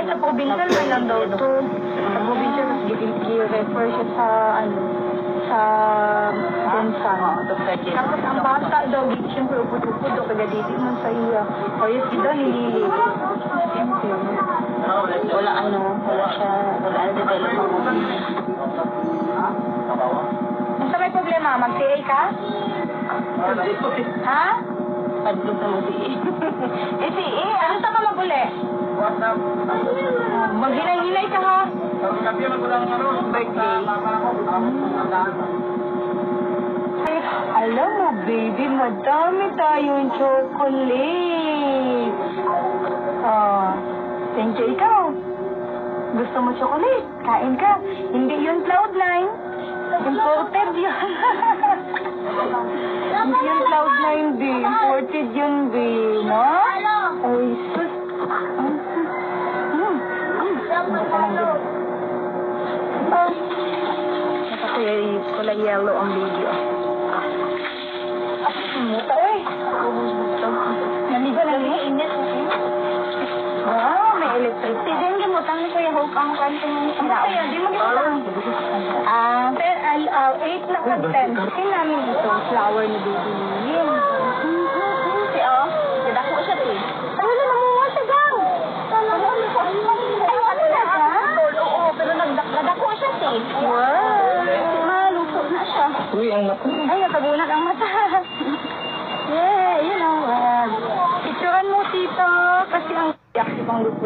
Sa provincial man lang daw to. Sa provincial, mas i-refer siya sa, sa Jensan. Tapos ang bata daw, siyempre upod-upod o kagaditi man sa iya. O yung sida, nilili. Wala siya, wala development. Basta may problema, mag-TA ka? Ha? Padlog na mag-TA. TA, ano sa ka mag-uli? Maghinay-hinay ka ha? Ay, alam mo baby, madami tayong chocolate. Thank you ikaw. Gusto mo chocolate? Kain ka. Hindi yun Cloud9. Imported yun. Hindi yun Cloud9, B. Imported yun, B. No? Ay, sus. Kulay yellow ang video. Muta eh. Naligo na niya, init. Wow, may electricity. Then, gamutang ni Kuya Hope ang kanting siraw. Kaya, di mo gamutang. 8 na content. Kasi namin ito, flower ni Baby Lilin. Dadako siya eh. Ano na namuha siya, gang? Ay, ano na ka? Oo, pero nadako siya eh. Wow, maluto na siya. Uy, ang naku. Ay, nakagulat ang mata. Yeah, you know, picturean mo, tito. Kasi ang yak si pang lupo.